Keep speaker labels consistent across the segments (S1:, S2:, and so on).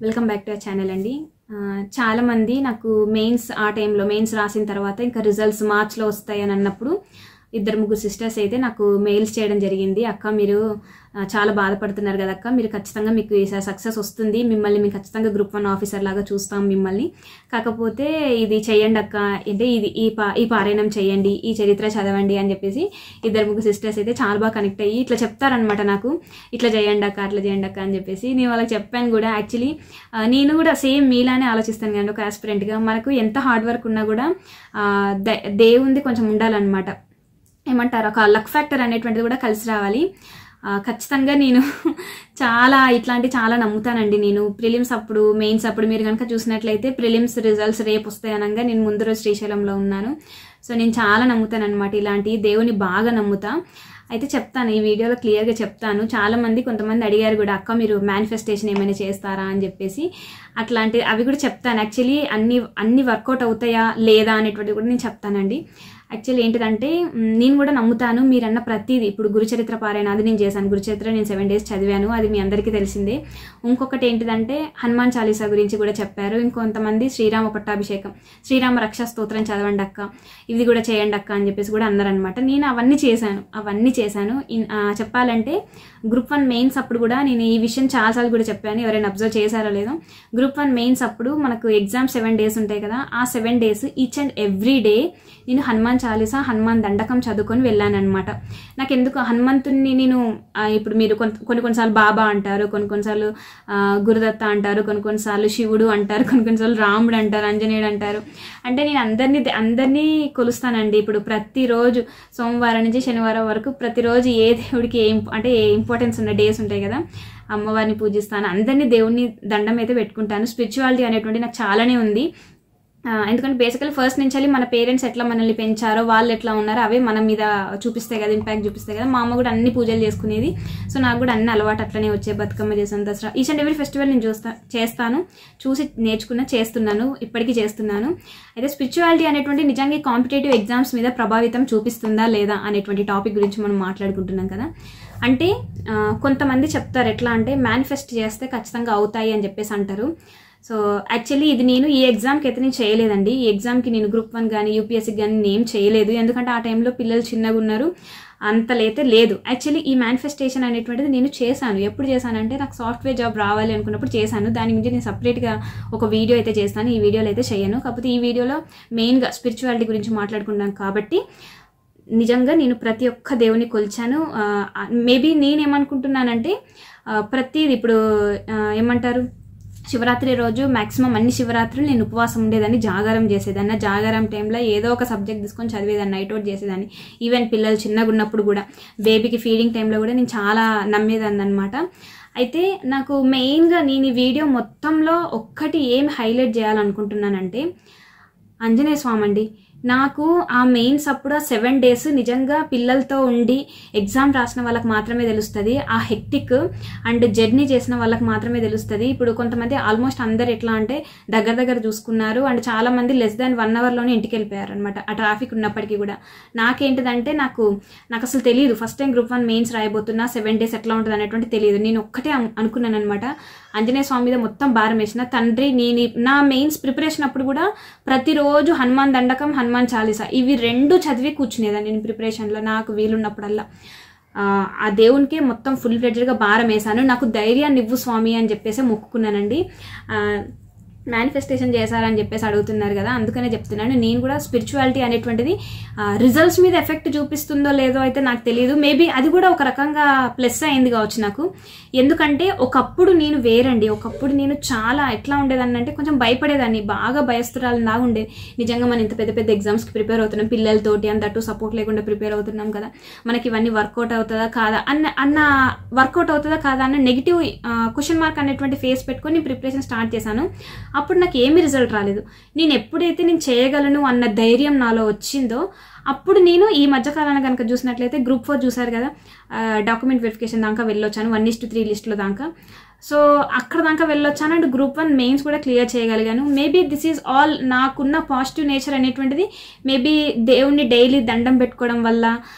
S1: Welcome back to our channel అండి. చాలా మంది నాకు మెయిన్స్ ఆ టైంలో మెయిన్స్ రాసిన తర్వాత ఇంకా రిజల్ట్స్ మార్చ్లో వస్తాయని అన్నప్పుడు ఇద్దరు ముగ్గురు సిస్టర్స్ అయితే నాకు మెయిల్స్ చేయడం జరిగింది. అక్క మీరు చాలా బాధపడుతున్నారు కదా అక్క, మీరు ఖచ్చితంగా మీకు ఈసారి సక్సెస్ వస్తుంది, మిమ్మల్ని మేము ఖచ్చితంగా గ్రూప్ 1 ఆఫీసర్ లాగా చూస్తాం మిమ్మల్ని, కాకపోతే ఇది చేయండి అక్క, అంటే ఇది ఈ పారాయణం చేయండి, ఈ చరిత్ర చదవండి అని చెప్పేసి ఇద్దరు ముగ్గురు సిస్టర్స్ అయితే చాలా బాగా కనెక్ట్ అయ్యి ఇట్లా చెప్తారనమాట నాకు, ఇట్లా చేయండి అక్క అట్లా చేయండి అక్క అని చెప్పేసి. నేను వాళ్ళకి చెప్పాను కూడా. యాక్చువల్లీ నేను కూడా సేమ్ మీలానే ఆలోచిస్తాను కానీ ఒక ఆస్పిరెంట్గా మనకు ఎంత హార్డ్ వర్క్ ఉన్నా కూడా దేవుంది కొంచెం ఉండాలన్నమాట. ఏమంటారు, ఒక లక్ ఫ్యాక్టర్ అనేటువంటిది కూడా కలిసి రావాలి. ఖచ్చితంగా నేను చాలా నమ్ముతానండి. నేను ప్రిలిమ్స్ అప్పుడు మెయిన్స్ అప్పుడు మీరు కనుక చూసినట్లయితే ప్రిలిమ్స్ రిజల్ట్స్ రేపు వస్తాయి అనగా నేను ముందు రోజు శ్రీశైలంలో ఉన్నాను. సో నేను చాలా నమ్ముతాను అనమాట, ఇలాంటి దేవుని బాగా నమ్ముతా. అయితే చెప్తాను, ఈ వీడియోలో క్లియర్గా చెప్తాను. చాలామంది కొంతమంది అడిగారు కూడా, అక్క మీరు మేనిఫెస్టేషన్ ఏమైనా చేస్తారా అని చెప్పేసి. అట్లాంటి అవి కూడా చెప్తాను. యాక్చువల్లీ అన్ని వర్కౌట్ అవుతాయా లేదా అనేటువంటిది కూడా నేను చెప్తానండి. యాక్చువల్లీ ఏంటిదంటే నేను కూడా నమ్ముతాను మీరన్న ప్రతిదీ. ఇప్పుడు గురుచరిత్ర పారాయణ అది నేను చేశాను, గురుచరిత్ర నేను 7 days చదివాను, అది మీ అందరికీ తెలిసిందే. ఇంకొకటి ఏంటిదంటే హనుమాన్ చాలీసా గురించి కూడా చెప్పారు. ఇంకొంతమంది శ్రీరామ పట్టాభిషేకం, శ్రీరామ రక్షా స్తోత్రం చదవండి అక్క, ఇది కూడా చేయండి అక్క అని చెప్పేసి కూడా అన్నారనమాట. నేను అవన్నీ చేశాను. చెప్పాలంటే గ్రూప్ 1 మెయిన్స్ అప్పుడు కూడా నేను ఈ విషయం చాలాసార్లు కూడా చెప్పాను, ఎవరైనా అబ్జర్వ్ చేశారో లేదో. గ్రూప్ 1 మెయిన్స్ అప్పుడు మనకు ఎగ్జామ్ 7 days ఉంటాయి కదా, ఆ 7 days each and every day నేను హనుమాన్ చాలీసా హనుమాన్ దండకం చదువుకొని వెళ్ళాను అనమాట. నాకు ఎందుకు హనుమంతుని నేను ఇప్పుడు మీరు కొన్నిసార్లు బాబా అంటారు, కొన్నిసార్లు గురుదత్త అంటారు, కొన్నిసార్లు శివుడు అంటారు, కొన్నిసార్లు రాముడు అంటారు, ఆంజనేయుడు అంటారు. అంటే నేను అందరినీ కొలుస్తానండి. ఇప్పుడు ప్రతిరోజు సోమవారం నుంచి శనివారం వరకు ప్రతిరోజు ఏ దేవుడికి ఏ ఇంపార్టెన్స్ ఉన్న డేస్ ఉంటాయి కదా, అమ్మవారిని పూజిస్తాను, అందరినీ దేవుడిని దండం అయితే పెట్టుకుంటాను. స్పిరిచువాలిటీ అనేటువంటి నాకు చాలానే ఉంది. ఎందుకంటే బేసికలీ ఫస్ట్ నుంచి మన పేరెంట్స్ ఎట్లా మనల్ని పెంచారో, వాళ్ళు ఎట్లా ఉన్నారో అవే మన మీద చూపిస్తాయి కదా, ఇంపాక్ట్ చూపిస్తాయి కదా. మా అమ్మ కూడా అన్ని పూజలు చేసుకునేది, సో నాకు కూడా అన్ని అలవాటు అట్లనే వచ్చే. బతుకమ్మ చేసాను, Dasara, each and every festival నేను చేస్తాను, చూసి చేస్తున్నాను, ఇప్పటికీ చేస్తున్నాను. అయితే స్పిరిచువాలిటీ అనేటువంటి నిజంగా కాంపిటేటివ్ ఎగ్జామ్స్ మీద ప్రభావితం చూపిస్తుందా లేదా అనేటువంటి టాపిక్ గురించి మనం మాట్లాడుకుంటున్నాం కదా. అంటే కొంతమంది చెప్తారు ఎట్లా అంటే మేనిఫెస్ట్ చేస్తే ఖచ్చితంగా అవుతాయి అని చెప్పేసి అంటారు. సో యాక్చువల్లీ ఇది నేను ఈ ఎగ్జామ్కి అయితే నేను చేయలేదండి. ఈ ఎగ్జామ్కి నేను గ్రూప్ 1 కానీ యూపీఎస్సీకి కానీ నేను ఏం చేయలేదు, ఎందుకంటే ఆ టైంలో పిల్లలు చిన్నగా ఉన్నారు, అంతలైతే లేదు. యాక్చువల్లీ ఈ మేనిఫెస్టేషన్ అనేటువంటిది నేను చేశాను. ఎప్పుడు చేశానంటే నాకు సాఫ్ట్వేర్ జాబ్ రావాలి అనుకున్నప్పుడు చేశాను. దాని గురించి నేను సపరేట్గా ఒక వీడియో అయితే చేస్తాను, ఈ వీడియోలో అయితే చేయను. కాకపోతే ఈ వీడియోలో మెయిన్గా స్పిరిచువాలిటీ గురించి మాట్లాడుకుంటాను కాబట్టి నిజంగా నేను ప్రతి ఒక్క దేవుని కొలిచాను. మేబీ నేనేమనుకుంటున్నానంటే ప్రతిది ఇప్పుడు ఏమంటారు, శివరాత్రి రోజు మ్యాక్సిమం అన్ని శివరాత్రులు నేను ఉపవాసం ఉండేదాన్ని, జాగారం చేసేదాన్ని. జాగారం టైంలో ఏదో ఒక సబ్జెక్ట్ తీసుకొని చదివేదాన్ని, నైట్ అవుట్ చేసేదాన్ని. ఈవెన్ పిల్లలు చిన్నగా ఉన్నప్పుడు కూడా, బేబీకి ఫీడింగ్ టైంలో కూడా నేను చాలా నమ్మేదాన్ని అనమాట. అయితే నాకు మెయిన్గా నేను ఈ వీడియో మొత్తంలో ఒక్కటి ఏం హైలైట్ చేయాలనుకుంటున్నానంటే ఆంజనేయ స్వామి అండి. నాకు ఆ మెయిన్స్ అప్పుడు 7 days నిజంగా పిల్లలతో ఉండి ఎగ్జామ్ రాసిన వాళ్ళకి మాత్రమే తెలుస్తుంది, ఆ హెక్టిక్ అండ్ జర్నీ చేసిన వాళ్ళకి మాత్రమే తెలుస్తుంది. ఇప్పుడు కొంతమంది ఆల్మోస్ట్ అందరు ఎట్లా అంటే దగ్గర చూసుకున్నారు, అండ్ చాలా మంది less than 1 hourలోనే ఇంటికి వెళ్ళిపోయారు అనమాట, ఆ ట్రాఫిక్ ఉన్నప్పటికీ కూడా. నాకేంటిదంటే నాకు అసలు తెలియదు, ఫస్ట్ టైం గ్రూప్ 1 మెయిన్స్ రాయబోతున్నా, 7 days ఎట్లా ఉంటుంది అనేటువంటి తెలియదు. నేను ఒక్కటే అనుకున్నాను అనమాట, ఆంజనేయ స్వామి మీద మొత్తం భారం వేసిన. తండ్రి నేను నా మెయిన్స్ ప్రిపరేషన్ అప్పుడు కూడా ప్రతిరోజు హనుమాన్ దండకం, హనుమాన్ చాలీసా ఇవి 2 చదివి కూర్చునేదాన్ని నేను ప్రిపరేషన్లో. నాకు వీలున్నప్పుడల్లా ఆ దేవునికే మొత్తం ఫుల్ ఫ్లెడ్జ్డ్గా భారం వేశాను. నాకు ధైర్యాన్ని ఇవ్వు స్వామి అని చెప్పేసి మొక్కుకున్నానండి. మేనిఫెస్టేషన్ చేశారని చెప్పేసి అడుగుతున్నారు కదా, అందుకనే చెప్తున్నాను. నేను కూడా స్పిరిచువాలిటీ అనేటువంటిది రిజల్ట్స్ మీద ఎఫెక్ట్ చూపిస్తుందో లేదో అయితే నాకు తెలియదు. మేబీ అది కూడా ఒక రకంగా ప్లస్ అయింది కావచ్చు నాకు. ఎందుకంటే ఒకప్పుడు నేను వేరండి, ఒకప్పుడు నేను చాలా ఎట్లా ఉండేదాన్ని అంటే కొంచెం భయపడేదాన్ని, బాగా భయస్తురాలు ఉండేది. నిజంగా మనం ఇంత పెద్ద ఎగ్జామ్స్కి ప్రిపేర్ అవుతున్నాం, పిల్లలతోటి అంతట్టు సపోర్ట్ లేకుండా ప్రిపేర్ అవుతున్నాం కదా, మనకి ఇవన్నీ వర్కౌట్ అవుతుందా కాదా అన్న వర్కౌట్ అవుతుందా కాదా అన్న నెగిటివ్ క్వశ్చన్ మార్క్ అనేటువంటి ఫేస్ పెట్టుకొని ప్రిపరేషన్ స్టార్ట్ చేశాను. అప్పుడు నాకు ఏమీ రిజల్ట్ రాలేదు. నేను ఎప్పుడైతే నేను చేయగలను అన్న ధైర్యం నాలో వచ్చిందో అప్పుడు నేను ఈ మధ్యకాలంలో కనుక చూసినట్లయితే గ్రూప్ 4 చూసారు కదా, డాక్యుమెంట్ వెరిఫికేషన్ దాకా వెళ్ళొచ్చాను, 1:3 లిస్టులో దాకా. సో అక్కడ దాకా వెళ్ళొచ్చాను అండ్ గ్రూప్ 1 మెయిన్స్ కూడా క్లియర్ చేయగలిగాను. మేబీ దిస్ ఈజ్ ఆల్ నాకున్న పాజిటివ్ నేచర్ అనేటువంటిది. మేబీ దేవుణ్ణి డైలీ దండం పెట్టుకోవడం వల్ల,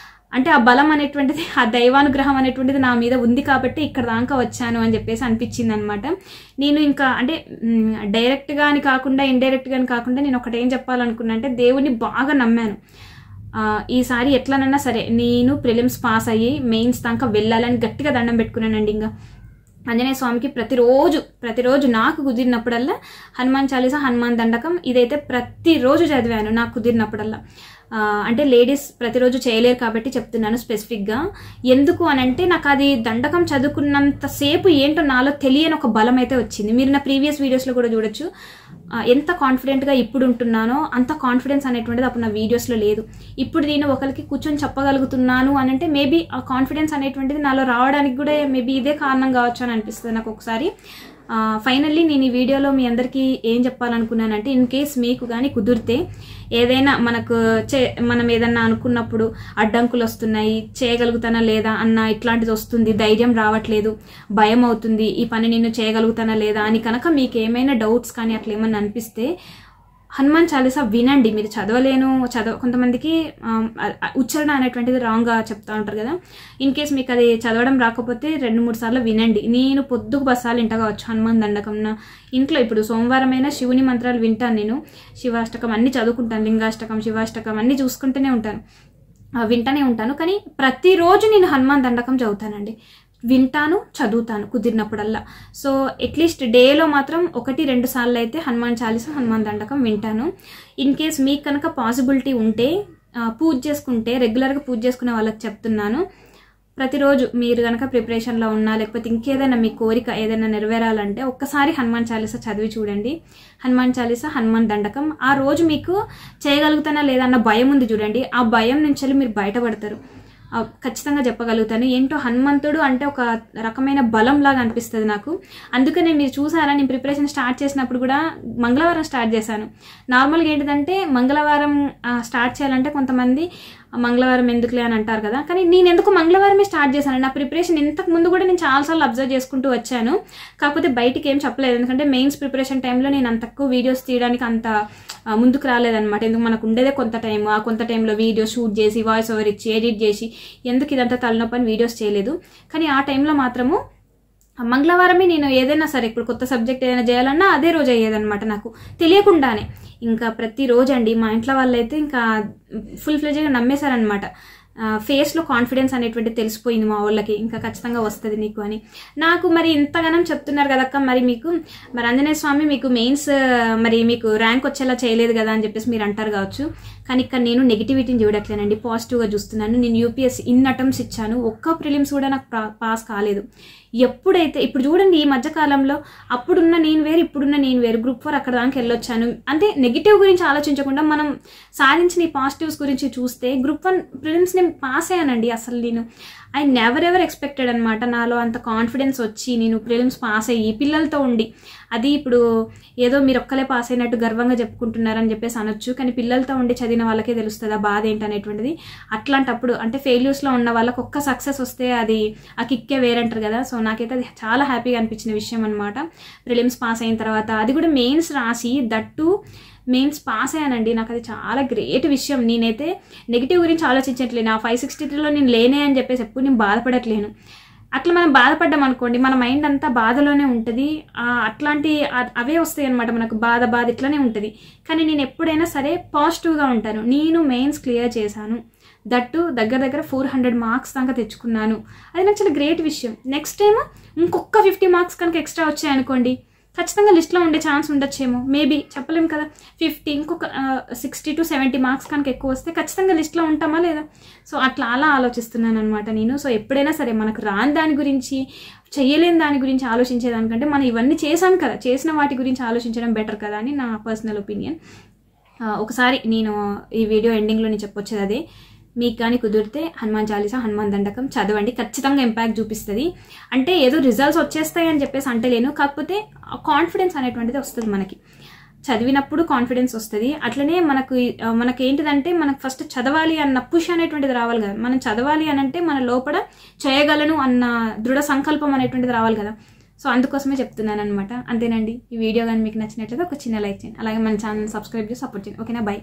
S1: అంటే ఆ బలం అనేటువంటిది, ఆ దైవానుగ్రహం అనేటువంటిది నా మీద ఉంది కాబట్టి ఇక్కడ దాకా వచ్చాను అని చెప్పేసి అనిపించింది అనమాట. నేను ఇంకా అంటే డైరెక్ట్గా అని కాకుండా ఇండైరెక్ట్గా అని కాకుండా నేను ఒకటి ఏం చెప్పాలనుకున్నా అంటే దేవుణ్ణి బాగా నమ్మాను. ఈసారి ఎట్లనన్నా సరే నేను ప్రిలిమ్స్ పాస్ అయ్యి మెయిన్స్ దాకా వెళ్ళాలని గట్టిగా దండం పెట్టుకున్నానండి. ఇంకా ఆంజనేయ స్వామికి ప్రతిరోజు నాకు కుదిరినప్పుడల్లా హనుమాన్ చాలీసా, హనుమాన్ దండకం ఇదైతే ప్రతిరోజు చదివాను నాకు కుదిరినప్పుడల్లా. అంటే లేడీస్ ప్రతిరోజు చేయలేరు కాబట్టి చెప్తున్నాను స్పెసిఫిక్గా. ఎందుకు అని అంటే నాకు అది దండకం చదువుకున్నంతసేపు ఏంటో నాలో తెలియని ఒక బలం అయితే వచ్చింది. మీరు నా ప్రీవియస్ వీడియోస్లో కూడా చూడొచ్చు. ఎంత కాన్ఫిడెంట్గా ఇప్పుడు ఉంటున్నానో అంత కాన్ఫిడెన్స్ అనేటువంటిది అప్పుడు నా వీడియోస్లో లేదు. ఇప్పుడు నేను ఒకరికి కూర్చొని చెప్పగలుగుతున్నాను అని అంటే మేబీ ఆ కాన్ఫిడెన్స్ అనేటువంటిది నాలో రావడానికి కూడా మేబీ ఇదే కారణం కావచ్చు అని అనిపిస్తుంది నాకు ఒకసారి. ఫైనల్లీ నేను ఈ వీడియోలో మీ అందరికీ ఏం చెప్పాలనుకున్నానంటే, ఇన్ కేస్ మీకు కానీ కుదిరితే ఏదైనా మనం ఏదన్నా అనుకున్నప్పుడు అడ్డంకులు వస్తున్నాయి, చేయగలుగుతానా లేదా అన్న ఇట్లాంటిది వస్తుంది, ధైర్యం రావట్లేదు, భయం అవుతుంది, ఈ పని నేను చేయగలుగుతానా లేదా అని కనుక మీకు ఏమైనా డౌట్స్ కానీ అట్లా ఏమన్నా అనిపిస్తే హనుమాన్ చాలీసా వినండి. మీరు కొంతమందికి ఉచ్చారణ అనేటువంటిది రాంగ్గా చెప్తా ఉంటారు కదా. ఇన్ కేస్ మీకు అది చదవడం రాకపోతే 2-3 సార్లు వినండి. నేను పొద్దుకు 10 సార్లు ఇంట కావచ్చు హనుమాన్ దండకం. ఇంట్లో ఇప్పుడు సోమవారం అయినా శివుని మంత్రాలు వింటాను నేను. శివాష్టకం అన్ని చదువుకుంటాను, లింగాష్టకం, శివాష్టకం అన్ని చూసుకుంటూనే ఉంటాను, వింటూనే ఉంటాను. కానీ ప్రతిరోజు నేను హనుమాన్ దండకం చదువుతానండి, వింటాను, చదువుతాను కుదిరినప్పుడల్లా. సో అట్లీస్ట్ డేలో మాత్రం 1-2 సార్లు అయితే హనుమాన్ చాలీసా, హనుమాన్ దండకం వింటాను. ఇన్ కేస్ మీకు కనుక పాసిబిలిటీ ఉంటే పూజ చేసుకుంటే, రెగ్యులర్గా పూజ చేసుకునే వాళ్ళకి చెప్తున్నాను, ప్రతిరోజు మీరు కనుక ప్రిపరేషన్లో ఉన్నా లేకపోతే ఇంకేదైనా మీ కోరిక ఏదైనా నెరవేరాలంటే ఒక్కసారి హనుమాన్ చాలీసా చదివి చూడండి. హనుమాన్ చాలీసా, హనుమాన్ దండకం ఆ రోజు మీకు చేయగలుగుతానా లేదా అన్న భయం ఉంది చూడండి, ఆ భయం నుంచి మీరు బయటపడతారు. ఖచ్చితంగా చెప్పగలుగుతాను. ఏంటో హనుమంతుడు అంటే ఒక రకమైన బలం లాగా అనిపిస్తుంది నాకు. అందుకనే మీరు చూసారా, నేను ప్రిపరేషన్ స్టార్ట్ చేసినప్పుడు కూడా మంగళవారం స్టార్ట్ చేశాను. నార్మల్గా ఏంటిదంటే మంగళవారం స్టార్ట్ చేయాలంటే కొంతమంది మంగళవారం ఎందుకులే అని అంటారు కదా, కానీ నేను ఎందుకు మంగళవారమే స్టార్ట్ చేశాను. నా ప్రిపరేషన్ ఇంతకు ముందు కూడా నేను చాలాసార్లు అబ్జర్వ్ చేసుకుంటూ వచ్చాను, కాకపోతే బయటికి ఏం చెప్పలేదు. ఎందుకంటే మెయిన్స్ ప్రిపరేషన్ టైంలో నేను అంత తక్కువ వీడియోస్ తీయడానికి అంత ముందుకు రాలేదనమాట. ఎందుకు మనకు ఉండేదే కొంత టైం, ఆ కొంత టైంలో వీడియో షూట్ చేసి వాయిస్ ఓవర్ ఇచ్చి ఎడిట్ చేసి ఎందుకు ఇదంతా తలనొప్పని వీడియోస్ చేయలేదు. కానీ ఆ టైంలో మాత్రము మంగళవారమే నేను ఏదైనా సరే ఇప్పుడు కొత్త సబ్జెక్ట్ ఏదైనా చేయాలన్నా అదే రోజు అయ్యేదనమాట నాకు తెలియకుండానే. ఇంకా ప్రతిరోజు అండి మా ఇంట్లో వాళ్ళైతే ఇంకా ఫుల్ ఫ్లెడ్జ్గా నమ్మేశారనమాట. ఫేస్లో కాన్ఫిడెన్స్ అనేటువంటి తెలిసిపోయింది మా వాళ్ళకి, ఇంకా ఖచ్చితంగా వస్తుంది నీకు అని. నాకు మరి ఇంతగానం చెప్తున్నారు కదక్క, మరి ఆంజనేయ స్వామి మీకు మెయిన్స్ మరి మీకు ర్యాంక్ వచ్చేలా చేయలేదు కదా అని చెప్పేసి మీరు అంటారు కావచ్చు. కానీ ఇక్కడ నేను నెగిటివిటీని చూడట్లేనండి, పాజిటివ్గా చూస్తున్నాను. నేను యూపీఎస్సీ ఇన్ని అటెంప్ట్స్ ఇచ్చాను, ఒక్క ప్రిలిమ్స్ కూడా నాకు పాస్ కాలేదు. ఎప్పుడైతే ఇప్పుడు చూడండి ఈ మధ్యకాలంలో అప్పుడున్న నేను వేరు, ఇప్పుడున్న నేను వేరు, గ్రూప్ 4 అక్కడ దాకా వెళ్ళొచ్చాను. అంటే నెగిటివ్ గురించి ఆలోచించకుండా మనం సాధించిన ఈ పాజిటివ్స్ గురించి చూస్తే గ్రూప్ 1 ప్రిలిమ్స్ నేను పాస్ అయ్యానండి. అసలు నేను ఐ నెవర్ ఎవర్ ఎక్స్పెక్టెడ్ అనమాట. నాలో అంత కాన్ఫిడెన్స్ వచ్చి నేను ప్రిలిమ్స్ పాస్ అయ్యి పిల్లలతో ఉండి, అది ఇప్పుడు ఏదో మీరు ఒక్కలే పాస్ అయినట్టు గర్వంగా చెప్పుకుంటున్నారని చెప్పేసి అనొచ్చు, కానీ పిల్లలతో ఉండి చదివిన వాళ్ళకే తెలుస్తుంది ఆ బాధ ఏంటనేటువంటిది. అట్లాంటప్పుడు అంటే ఫెయిల్యూర్స్లో ఉన్న వాళ్ళకి ఒక్క సక్సెస్ వస్తే అది ఆ కిక్కే వేరంటారు కదా. సో నాకైతే అది చాలా హ్యాపీగా అనిపించిన విషయం అనమాట. ప్రిలిమ్స్ పాస్ అయిన తర్వాత అది కూడా మెయిన్స్ రాసి దట్టు మెయిన్స్ పాస్ అయ్యానండి. నాకు అది చాలా గ్రేట్ విషయం. నేనైతే నెగిటివ్ గురించి ఆలోచించట్లేను. ఆ 563లో నేను లేనే అని చెప్పేసి ఎప్పుడు నేను బాధపడట్లేను. అట్లా మనం బాధపడ్డాం అనుకోండి మన మైండ్ అంతా బాధలోనే ఉంటుంది, అట్లాంటి అవే వస్తాయి అనమాట మనకు, బాధ ఇట్లానే ఉంటుంది. కానీ నేను ఎప్పుడైనా సరే పాజిటివ్గా ఉంటాను. నేను మెయిన్స్ క్లియర్ చేశాను, దట్టు దగ్గర 400 మార్క్స్ దాకా తెచ్చుకున్నాను. అది నాకు చాలా గ్రేట్ విషయం. నెక్స్ట్ టైం ఇంకొక 50 మార్క్స్ కనుక ఎక్స్ట్రా వచ్చాయనుకోండి, ఖచ్చితంగా లిస్ట్లో ఉండే ఛాన్స్ ఉండొచ్చేమో, మేబీ చెప్పలేము కదా. 50 ఇంకొక 60 to 70 మార్క్స్ కనుక ఎక్కువ వస్తే ఖచ్చితంగా లిస్ట్లో ఉంటామా లేదా. సో అలా ఆలోచిస్తున్నాను అనమాట నేను. సో ఎప్పుడైనా సరే మనకు రాని దాని గురించి, చేయలేని దాని గురించి ఆలోచించేదానికంటే మనం ఇవన్నీ చేశాం కదా, చేసిన వాటి గురించి ఆలోచించడం బెటర్ కదా అని నా పర్సనల్ ఒపీనియన్. ఒకసారి నేను ఈ వీడియో ఎండింగ్లో నేను చెప్పొచ్చేది అదే, మీకు కానీ కుదిరితే హనుమాన్ చాలీసా, హనుమాన్ దండకం చదవండి, ఖచ్చితంగా ఇంపాక్ట్ చూపిస్తుంది. అంటే ఏదో రిజల్ట్స్ వచ్చేస్తాయి అని చెప్పేసి అంటలేను, కాకపోతే కాన్ఫిడెన్స్ అనేటువంటిది వస్తుంది మనకి, చదివినప్పుడు కాన్ఫిడెన్స్ వస్తుంది. అట్లనే మనకేంటిదంటే మనకు ఫస్ట్ చదవాలి అన్న పుష్ అనేటువంటిది రావాలి కదా. మనం చదవాలి అని అంటే మన లోపల చేయగలను అన్న దృఢ సంకల్పం అనేటువంటిది రావాలి కదా. సో అందుకోసమే చెప్తున్నాను అనమాట. అంతేనండి. ఈ వీడియో కానీ మీకు నచ్చినట్లయితే ఒక చిన్న లైక్ చేయండి, అలాగే మన ఛానల్ సబ్స్క్రైబ్ చేసి సపోర్ట్ చేయండి. ఓకేనా, బాయ్.